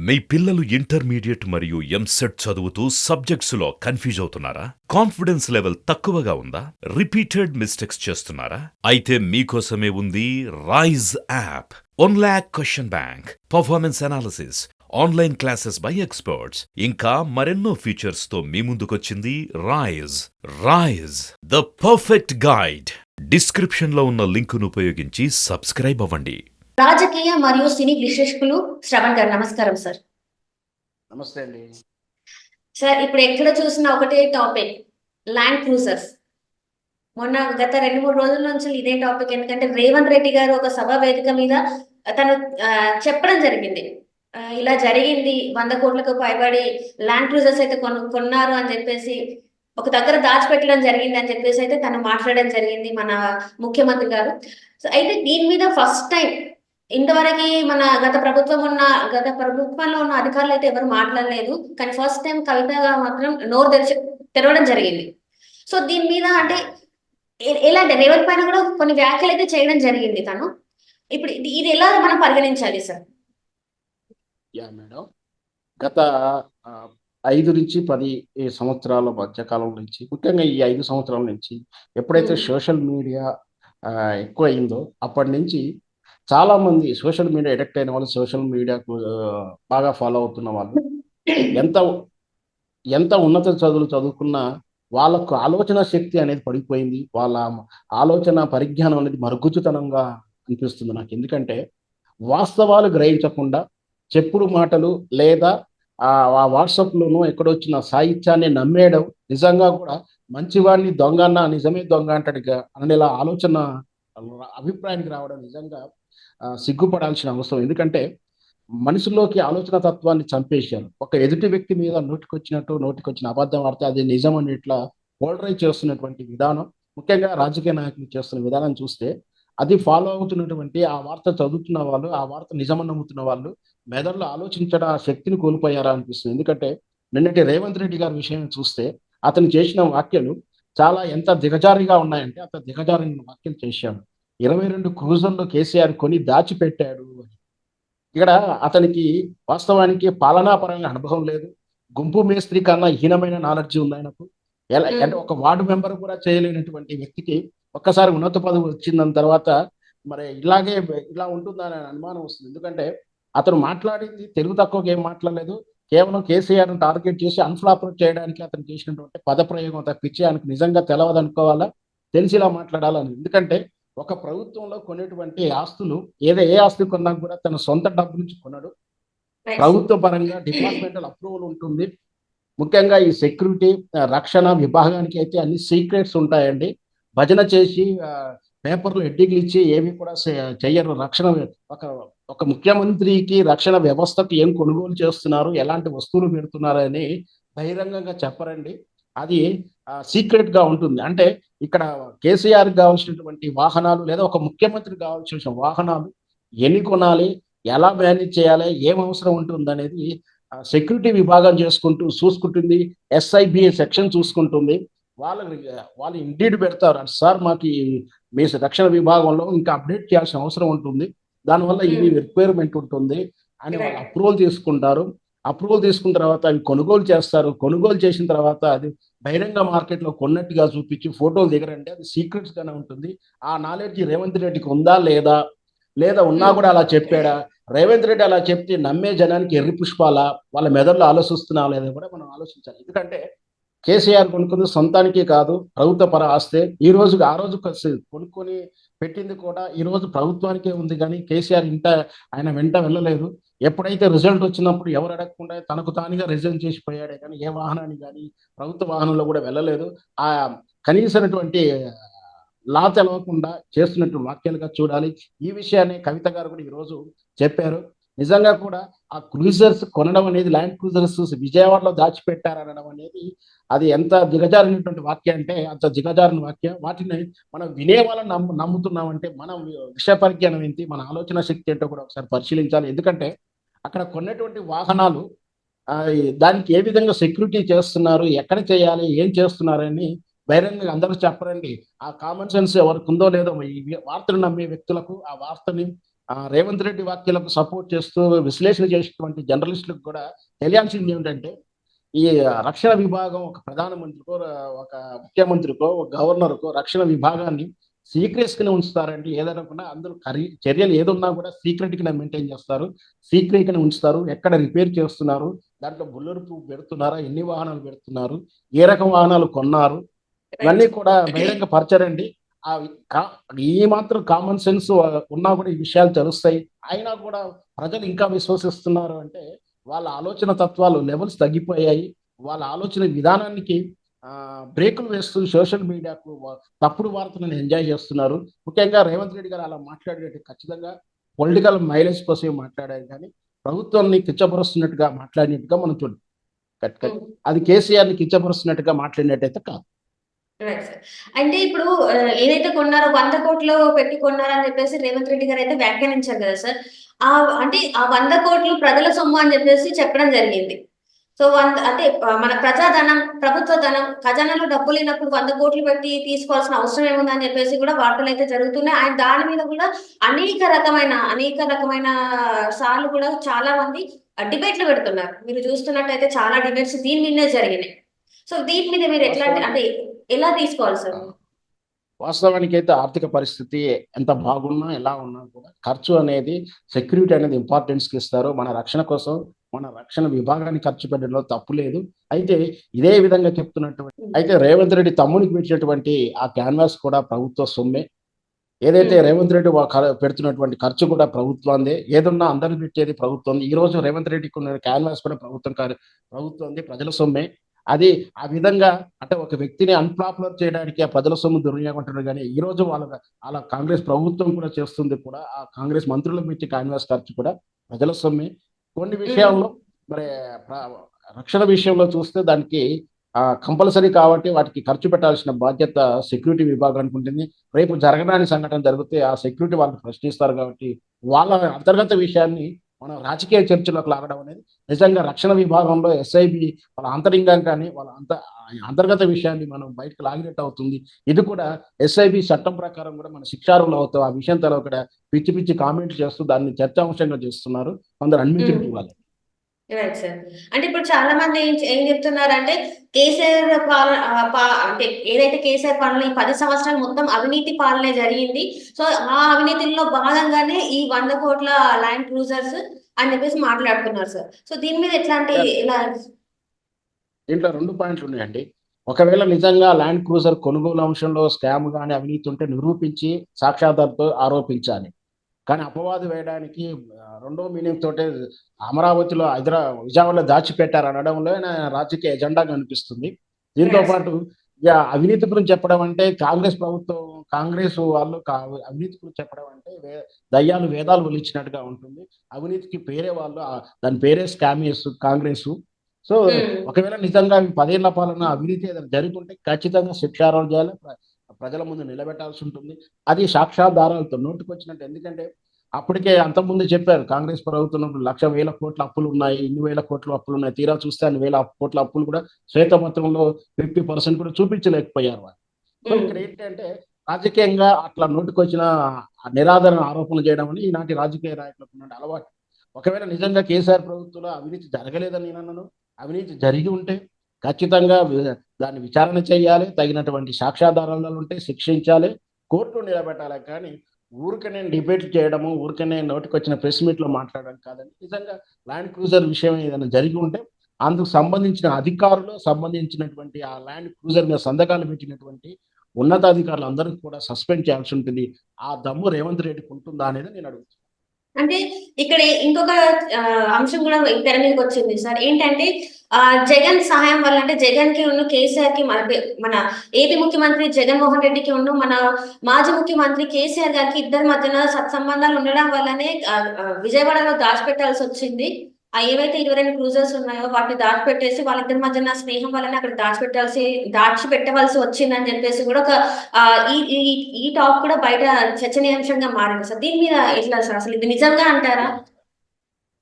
మీ పిల్లలు ఇంటర్మీడియట్ మరియు ఎంసెట్ చదువుతూ సబ్జెక్ట్స్లో కన్ఫ్యూజ్ అవుతున్నారా? కాన్ఫిడెన్స్ లెవెల్ తక్కువగా ఉందా? రిపీటెడ్ మిస్టేక్స్ చేస్తున్నారా? అయితే మీకోసమే ఉంది Rise app. 1 lakh question bank, performance analysis, online classes by experts, ఇంకా మరెన్నో ఫీచర్స్ తో మీ ముందుకొచ్చింది Rise. Rise, the perfect guide. Description లో ఉన్న లింకును ఉపయోగించి సబ్స్క్రైబ్ అవ్వండి. రాజకీయ మరియు సినీ విశ్లేషకులు శ్రవణ్ గారు, నమస్కారం సార్. నమస్తే అండి సార్, ఇప్పుడు ఎక్కడ చూసినా ఒకటే టాపిక్, ల్యాండ్ క్రూజర్స్. గత 2-3 రోజుల నుంచి ఇదే టాపిక్. ఎందుకంటే రేవంత్ రెడ్డి గారు ఒక సభ వేదిక మీద తను చెప్పడం జరిగింది, ఇలా జరిగింది, 100 కోట్లకు పైబడి ల్యాండ్ క్రూజర్స్ అయితే కొన్నారు అని చెప్పేసి, ఒక దగ్గర దాచిపెట్టడం జరిగింది అని చెప్పేసి అయితే తను మాట్లాడడం జరిగింది మన ముఖ్యమంత్రి గారు. సో అయితే దీని మీద ఫస్ట్ టైం ఇంతవరకు మన గత ప్రభుత్వంలో ఉన్న అధికారులు అయితే ఎవరు మాట్లాడలేదు, కానీ ఫస్ట్ టైం కవితగా మాత్రం నోరు తెరవడం జరిగింది. సో దీని మీద అంటే ఎలాంటి రేవంత్ పైన కూడా కొన్ని వ్యాఖ్యలు అయితే చేయడం జరిగింది తను. ఇప్పుడు ఇది ఎలా మనం పరిగణించాలి సార్? మేడం, గత 5 నుంచి 10 సంవత్సరాల మధ్యకాలం నుంచి, ముఖ్యంగా ఈ 5 సంవత్సరాల నుంచి ఎప్పుడైతే సోషల్ మీడియా ఎక్కువ అయిందో అప్పటి నుంచి చాలా మంది సోషల్ మీడియా ఎడిక్ట్ అయిన వాళ్ళు, సోషల్ మీడియాకు బాగా ఫాలో అవుతున్న వాళ్ళు, ఎంత ఎంత ఉన్నత చదువులు చదువుకున్నా వాళ్ళకు ఆలోచన శక్తి అనేది పడిపోయింది. వాళ్ళ ఆలోచన పరిజ్ఞానం అనేది మరుగుజ్జుతనంగా అనిపిస్తుంది నాకు. ఎందుకంటే వాస్తవాలు గ్రహించకుండా చెప్పుడు మాటలు లేదా ఆ వాట్సాప్లోనూ ఎక్కడొచ్చిన సాహిత్యాన్ని నమ్మేయడం, నిజంగా కూడా మంచివాడిని దొంగ అన్న నిజమే దొంగ అంటాడుగా అనేలా ఆలోచన అభిప్రాయానికి రావడం నిజంగా సిగ్గుపడాల్సిన అవసరం. ఎందుకంటే మనుషుల్లోకి ఆలోచన తత్వాన్ని చంపేశారు. ఒక ఎదుటి వ్యక్తి మీద నోటికొచ్చిన అబద్ధం ఆడితే అది నిజం అని ఇట్లా పోలరైజ్ చేస్తున్నటువంటి విధానం, ముఖ్యంగా రాజకీయ నాయకులు చేస్తున్న విధానం చూస్తే, అది ఫాలో అవుతున్నటువంటి ఆ వార్త చదువుతున్న వాళ్ళు, ఆ వార్త నిజమని నమ్ముతున్న వాళ్ళు మెదడులో ఆలోచించడం ఆ శక్తిని కోల్పోయారా అనిపిస్తుంది. ఎందుకంటే నిన్నటి రేవంత్ రెడ్డి గారి విషయం చూస్తే అతను చేసిన వ్యాఖ్యలు చాలా ఎంత దిగజారిగా ఉన్నాయంటే అంత దిగజారిన వ్యాఖ్యలు చేశాడు. 22 క్రూజర్లు కేసీఆర్ కొని దాచిపెట్టాడు. ఇక్కడ అతనికి వాస్తవానికి పాలనాపరంగా అనుభవం లేదు. గుంపు మేస్త్రి కన్నా హీనమైన నాలెడ్జ్ ఉంది ఆయనకు. అంటే ఒక వార్డు మెంబర్ కూడా చేయలేనటువంటి వ్యక్తికి ఒక్కసారి ఉన్నత పదవి వచ్చిన తర్వాత మరి ఇలా ఉంటుందని అనుమానం వస్తుంది. ఎందుకంటే అతను మాట్లాడింది తెలుగు తక్కువగా ఏం మాట్లాడలేదు. కేవలం కేసీఆర్ టార్గెట్ చేసి అన్ఫ్లాపరేట్ చేయడానికి అతను చేసినటువంటి పదప్రయోగం తప్పించి ఆయనకు నిజంగా తెలవదు అనుకోవాలా, తెలిసిలా మాట్లాడాలని. ఎందుకంటే ఒక ప్రభుత్వంలో కొనేటువంటి ఆస్తులు ఏ ఆస్తి కొన్నా కూడా తన సొంత డబ్బు నుంచి కొనడు. ప్రభుత్వ పరంగా డిపార్ట్మెంటల్ అప్రూవల్ ఉంటుంది. ముఖ్యంగా ఈ సెక్యూరిటీ రక్షణ విభాగానికి అయితే అన్ని సీక్రెట్స్ ఉంటాయండి. భజన చేసి పేపర్లు హెడ్డింగ్లు ఇచ్చి ఏవి కూడా చెయ్యరు. రక్షణ ఒక ముఖ్యమంత్రికి రక్షణ వ్యవస్థకు ఏం కొనుగోలు చేస్తున్నారు, ఎలాంటి వస్తువులు పెడుతున్నారు అని బహిరంగంగా చెప్పరండి. అది సీక్రెట్ గా ఉంటుంది. అంటే ఇక్కడ కేసీఆర్ కావాల్సినటువంటి వాహనాలు లేదా ఒక ముఖ్యమంత్రికి కావాల్సిన వాహనాలు ఎన్ని కొనాలి, ఎలా మేనేజ్ చేయాలి, ఏం అవసరం ఉంటుంది అనేది సెక్యూరిటీ విభాగం చూసుకుంటుంది. SIBA సెక్షన్ చూసుకుంటుంది. వాళ్ళు ఇండీడ్ పెడతారు, సార్ మాకు మీ రక్షణ విభాగంలో ఇంకా అప్డేట్ చేయాల్సిన అవసరం ఉంటుంది, దానివల్ల ఇది రిక్వైర్మెంట్ ఉంటుంది అని వాళ్ళు అప్రూవల్ తీసుకుంటారు. అప్రూవల్ తీసుకున్న తర్వాత అవి కొనుగోలు చేస్తారు. కొనుగోలు చేసిన తర్వాత అది బహిరంగ మార్కెట్లో కొన్నట్టుగా చూపించి ఫోటోలు దిగరంటే అది సీక్రెట్స్ గానే ఉంటుంది. ఆ నాలెడ్జ్ రేవంత్ రెడ్డికి ఉందా లేదా ఉన్నా కూడా అలా చెప్పాడా? రేవంత్ రెడ్డి అలా చెప్తే నమ్మే జనానికి ఎర్రి పుష్పాలా, వాళ్ళ మెదడులో ఆలోచిస్తున్నా లేదా కూడా మనం ఆలోచించాలి. ఎందుకంటే కేసీఆర్ కొనుక్కుంది సొంతానికి కాదు, ప్రభుత్వ పర ఆస్తే. ఆ రోజు కొనుక్కొని పెట్టింది కూడా ఈ రోజు ప్రభుత్వానికే ఉంది, కానీ కేసీఆర్ ఆయన వెంట వెళ్ళలేదు. ఎప్పుడైతే రిజల్ట్ వచ్చినప్పుడు ఎవరు అడగకుండా తనకు తానుగా రిజైన్ చేసి పోయాడే కానీ ఏ వాహనాన్ని కానీ ప్రభుత్వ వాహనంలో కూడా వెళ్ళలేదు. ఆ కనీసమైనటువంటి లా తెలవకుండా చేస్తున్నటువంటి వాక్యాలుగా చూడాలి. ఈ విషయాన్ని కవిత గారు కూడా ఈరోజు చెప్పారు. నిజంగా కూడా ఆ క్రూజర్స్ కొనడం అనేది, ల్యాండ్ క్రూజర్స్ విజయవాడలో దాచిపెట్టారనడం అనేది అది ఎంత దిగజారినటువంటి వాక్యం అంటే అంత దిగజారిన వాక్యం. వాటిని మనం వినేవాళ్ళని నమ్ముతున్నామంటే మనం విషయ పరిజ్ఞానం ఏంటి, మన ఆలోచన శక్తి ఏంటో కూడా ఒకసారి పరిశీలించాలి. ఎందుకంటే అక్కడ కొన్నటువంటి వాహనాలు దానికి ఏ విధంగా సెక్యూరిటీ చేస్తున్నారు, ఎక్కడ చేయాలి, ఏం చేస్తున్నారని బహిరంగంగా అందరూ చెప్పరండి. ఆ కామన్ సెన్స్ ఎవరికి ఉందో లేదో ఈ వార్తను నమ్మే వ్యక్తులకు ఆ వార్తని రేవంత్ రెడ్డి వ్యాఖ్యలకు సపోర్ట్ చేస్తూ విశ్లేషణ చేసేటువంటి జర్నలిస్టులకు కూడా తెలియాల్సింది ఏమిటంటే ఈ రక్షణ విభాగం ఒక ప్రధానమంత్రికో ఒక ముఖ్యమంత్రికో ఒక గవర్నర్కో రక్షణ విభాగాన్ని సీక్రెట్స్ కింద ఉంచుతారంటే ఏదనుకున్నా అందులో చర్యలు ఏదున్నా కూడా సీక్రెట్ కింద మెయింటైన్ చేస్తారు, సీక్రెట్ కింద ఉంచుతారు. ఎక్కడ రిపేర్ చేస్తున్నారు, దాంట్లో బుల్లెట్ పెడుతున్నారా, ఎన్ని వాహనాలు పెడుతున్నారు, ఏ రకం వాహనాలు కొన్నారు, ఇవన్నీ కూడా బహిరంగ పరచరండి. ఆ ఈ మాత్రం కామన్ సెన్స్ ఉన్నా కూడా ఈ విషయాలు తెలుస్తాయి. అయినా కూడా ప్రజలు ఇంకా విశ్వసిస్తున్నారు అంటే వాళ్ళ ఆలోచన తత్వాలు లెవెల్స్ తగ్గిపోయాయి. వాళ్ళ ఆలోచన విధానానికి బ్రేకులు వేస్తూ సోషల్ మీడియాకు తప్పుడు వార్తలను ఎంజాయ్ చేస్తున్నారు. ముఖ్యంగా రేవంత్ రెడ్డి గారు అలా మాట్లాడేటట్టు ఖచ్చితంగా పొలిటికల్ మైలేజ్ కోసమే మాట్లాడారు కానీ ప్రభుత్వాన్ని కించపరుస్తున్నట్టుగా మాట్లాడినట్టుగా మనం చూడండి. అది కేసీఆర్ని కించపరుస్తున్నట్టుగా మాట్లాడినట్టయితే కాదు. Right sir. అంటే ఇప్పుడు ఏదైతే కొన్నారో 100 కోట్లు పెట్టి కొన్నారని చెప్పేసి రేవంత్ రెడ్డి గారు అయితే వ్యాఖ్యానించారు కదా సార్. అంటే ఆ 100 కోట్లు ప్రజల సొమ్ము అని చెప్పేసి చెప్పడం జరిగింది. సో అంటే మన ప్రజాధనం, ప్రభుత్వ ధనం, ఖజానాలో డబ్బులు లేనప్పుడు 100 కోట్లు పెట్టి తీసుకోవాల్సిన అవసరం ఏముందని చెప్పేసి కూడా వార్తలు అయితే జరుగుతున్నాయి. ఆయన దాని మీద కూడా అనేక రకమైన సార్లు కూడా చాలా మంది డిబేట్లు పెడుతున్నారు. మీరు చూస్తున్నట్టయితే చాలా డిబేట్స్ దీని మీదనే జరిగినాయి. సో దీని మీద మీరు అంటే ఎలా తీసుకోవాలి సార్? వాస్తవానికి అయితే ఆర్థిక పరిస్థితి ఎంత బాగున్నా ఎలా ఉన్నా కూడా ఖర్చు అనేది, సెక్యూరిటీ అనేది ఇంపార్టెన్స్ ఇస్తారు. మన రక్షణ కోసం మన రక్షణ విభాగాన్ని ఖర్చు పెట్టడంలో తప్పు లేదు. అయితే ఇదే విధంగా అయితే రేవంత్ రెడ్డి తమ్మునికి పెట్టినటువంటి ఆ క్యాన్వాస్ కూడా ప్రభుత్వ సొమ్మే. ఏదైతే రేవంత్ రెడ్డి పెడుతున్నటువంటి ఖర్చు కూడా ప్రభుత్వందే. ఏదున్నా అందరూ పెట్టేది ప్రభుత్వం. ఈ రోజు రేవంత్ రెడ్డికి ఉన్న క్యాన్వాస్ కూడా ప్రభుత్వంది, ప్రజల సొమ్మే. అది ఆ విధంగా అంటే ఒక వ్యక్తిని అన్పాపులర్ చేయడానికి ఆ ప్రజల సొమ్ము దుర్వినియోగం కానీ ఈ రోజు అలా కాంగ్రెస్ ప్రభుత్వం కూడా చేస్తుంది. కూడా ఆ కాంగ్రెస్ మంత్రులకు ఇచ్చే కాన్వాస్ ఖర్చు కూడా ప్రజల సొమ్మే. కొన్ని విషయాల్లో మరి రక్షణ విషయంలో చూస్తే దానికి కంపల్సరీ కాబట్టి వాటికి ఖర్చు పెట్టాల్సిన బాధ్యత సెక్యూరిటీ విభాగానికి ఉంటుంది. రేపు జరగడానికి సంఘటన జరిగితే ఆ సెక్యూరిటీ వాళ్ళకి ప్రశ్నిస్తారు కాబట్టి వాళ్ళ అంతర్గత విషయాన్ని మనం రాజకీయ చర్చలోకి లాగడం అనేది నిజంగా రక్షణ విభాగంలో ఎస్ఐబి వాళ్ళ ఆంతరింగం కానీ వాళ్ళ అంతర్గత విషయాన్ని మనం బయటకు లాగినట్టు అవుతుంది. ఇది కూడా ఎస్ఐబి చట్టం ప్రకారం కూడా మన శిక్షార్హులు అవుతాం. ఆ విషయం తర్వాత కూడా పిచ్చి పిచ్చి కామెంట్లు చేస్తూ దాన్ని చర్చాంశంగా చేస్తున్నారు కొందరు అడ్మినిస్ట్రేటివ్ వాళ్ళు. Right sir. అంటే ఇప్పుడు చాలా మంది ఏం చెప్తున్నారంటే కేసీఆర్ అంటే ఏదైతే కేసీఆర్ పాలన ఈ 10 సంవత్సరాలు మొత్తం అవినీతి పాలనే జరిగింది. సో ఆ అవినీతిలో భాగంగానే ఈ 100 కోట్ల ల్యాండ్ క్రూజర్స్ అని చెప్పేసి మాట్లాడుతున్నారు సార్. సో దీని మీద ఎలా? దీంట్లో 2 పాయింట్లు ఉన్నాయండి. ఒకవేళ నిజంగా ల్యాండ్ క్రూజర్ కొనుగోలు అంశంలో స్కామ్ కానీ అవినీతి ఉంటే నిరూపించి సాక్ష్యాధారంతో ఆరోపించాలి. కానీ అపవాదు వేయడానికి రెండో మీనింగ్ తోటే అమరావతిలో విజయవాడలో దాచిపెట్టారు అనడంలో రాజకీయ ఎజెండా కనిపిస్తుంది. దీంతో పాటు అవినీతి గురించి చెప్పడం అంటే కాంగ్రెస్ వాళ్ళు అవినీతి గురించి చెప్పడం అంటే దయ్యాలు వేదాలు ఒలిచినట్టుగా ఉంటుంది. అవినీతికి పేరే వాళ్ళు దాని పేరే స్కామేస్ కాంగ్రెస్. సో ఒకవేళ నిజంగా 10 ఏళ్ల పాలన అవినీతి ఏదైనా జరుగుతుంటే ఖచ్చితంగా శిక్షార్హం చేయాలి, ప్రజల ముందు నిలబెట్టాల్సి ఉంటుంది. అది సాక్ష్యాధారాలతో నోటుకొచ్చినట్టు. ఎందుకంటే అప్పటికే అంతకుముందు చెప్పారు కాంగ్రెస్ ప్రభుత్వం 1,00,000 కోట్ల అప్పులు ఉన్నాయి, ఇన్ని వేల కోట్ల అప్పులు ఉన్నాయి. తీరా చూస్తే అన్ని వేల కోట్ల అప్పులు కూడా శ్వేతపత్రంలో 50% కూడా చూపించలేకపోయారు వాళ్ళు. సో ఇక్కడ ఏంటంటే రాజకీయంగా అట్లా నోటుకొచ్చిన నిరాదరణ ఆరోపణలు చేయడం అని ఈనాటి రాజకీయ నాయకులకు ఉన్న అలవాటు. ఒకవేళ నిజంగా కేసీఆర్ ప్రభుత్వంలో అవినీతి జరగలేదని నేను అన్నాను. అవినీతి జరిగి ఉంటే ఖచ్చితంగా దాన్ని విచారణ చేయాలి, తగినటువంటి సాక్ష్యాధారాలు ఉంటే శిక్షించాలి, కోర్టులో నిలబెట్టాలి. కానీ ఊరికనే డిబేట్లు చేయడము, ఊరికనే నోటికొచ్చిన ప్రెస్ మీట్లో మాట్లాడడం కాదని నిజంగా ల్యాండ్ క్రూజర్ విషయం ఏదైనా జరిగి ఉంటే అందుకు సంబంధించిన అధికారులు సంబంధించినటువంటి ఆ ల్యాండ్ క్రూజర్ మీద సంతకాలు పెట్టినటువంటి ఉన్నతాధికారులు అందరికీ కూడా సస్పెండ్ చేయాల్సి ఉంటుంది. ఆ దమ్ము రేవంత్ రెడ్డికి ఉంటుందా అనేది నేను అడుగుతున్నాను. అంటే ఇక్కడ ఇంకొక అంశం కూడా తెర మీదకి వచ్చింది సార్. ఏంటంటే జగన్ సహాయం వల్ల, అంటే జగన్ కి ఉన్న కేసీఆర్ కి మన ఏపీ ముఖ్యమంత్రి జగన్మోహన్ రెడ్డికి ఉన్న మన మాజీ ముఖ్యమంత్రి కేసీఆర్ గారికి ఇద్దరి మధ్యన సత్సంబంధాలు ఉండడం వల్లనే విజయవాడలో దాచిపెట్టాల్సి వచ్చింది. ఏవైతే 22 క్రూజర్స్ ఉన్నాయో వాటిని దాచిపెట్టేసి వాళ్ళిద్దరి మధ్యన స్నేహం వల్లనే అక్కడ దాచిపెట్టవలసి వచ్చిందని చెప్పేసి కూడా ఒక ఈ టాక్ కూడా బయట చర్చనీయాంశంగా మారింది సార్. దీని మీద ఎట్లా సార్, అసలు ఇది నిజంగా అంటారా?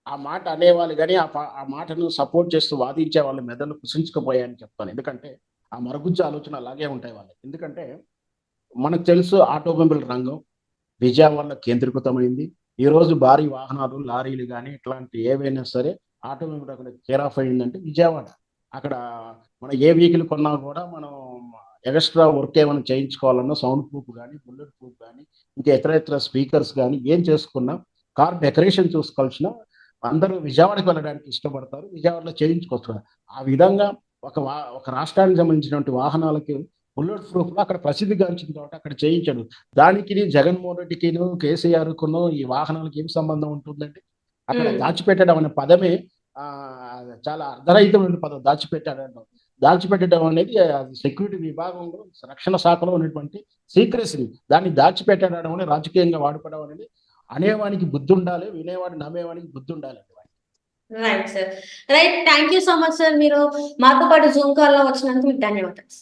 ఆ మాట అనేవాళ్ళు కానీ ఆ మాటను సపోర్ట్ చేస్తూ వాదించే వాళ్ళ మెదళ్ళు కుసించుకుపోయాయని చెప్తాను. ఎందుకంటే ఆ మరుగుజ్జు ఆలోచన అలాగే ఉంటాయి వాళ్ళకి. ఎందుకంటే మనకు తెలుసు ఆటోమొబైల్ రంగం విజయవాడలో కేంద్రీకృతమైంది. ఈ రోజు భారీ వాహనాలు, లారీలు కానీ ఇట్లాంటి ఏవైనా సరే ఆటోమేటిక్ అక్కడ కేర్ ఆఫ్ అయిందంటే విజయవాడ. అక్కడ మనం ఏ వెహికల్ కొన్నా కూడా మనం ఎక్స్ట్రా వర్క్ ఏమైనా చేయించుకోవాలన్నా సౌండ్ ప్రూఫ్ కానీ, బుల్లెట్ ప్రూఫ్ కానీ, ఇంకా ఇతర స్పీకర్స్ కానీ ఏం చేసుకున్నా, కార్ డెకరేషన్ చూసుకోవాల్సిన అందరూ విజయవాడకి వెళ్ళడానికి ఇష్టపడతారు. విజయవాడలో చేయించుకోవచ్చు. ఆ విధంగా ఒక రాష్ట్రానికి సంబంధించినటువంటి వాహనాలకి బుల్లెట్ ప్రూఫ్ లో అక్కడ ప్రసిద్ధిగాంచింది కాబట్టి అక్కడ చేయించాడు. దానికి జగన్మోహన్ రెడ్డికిను, కేసీఆర్కును ఈ వాహనాలకు ఏం సంబంధం ఉంటుందంటే అక్కడ ఉమ్. దాచిపెట్టడం అనే పదమే ఆ చాలా అర్ధరహితమైన పదం. దాచిపెట్టడం అనేది అది సెక్యూరిటీ విభాగంలో, రక్షణ శాఖలో ఉన్నటువంటి సీక్రెసీ. దాన్ని దాచిపెట్టడం అనేది రాజకీయంగా వాడుకోవడం అనేది అనేవానికి బుద్ధి ఉండాలి, వినేవాడు నమ్మేవానికి బుద్ధి ఉండాలి. Right sir. Right, thank you so much sir. మీరు మాతో పాటు జూమ్ కాల్ లో వచ్చినందుకు మీకు ధన్యవాదాలు.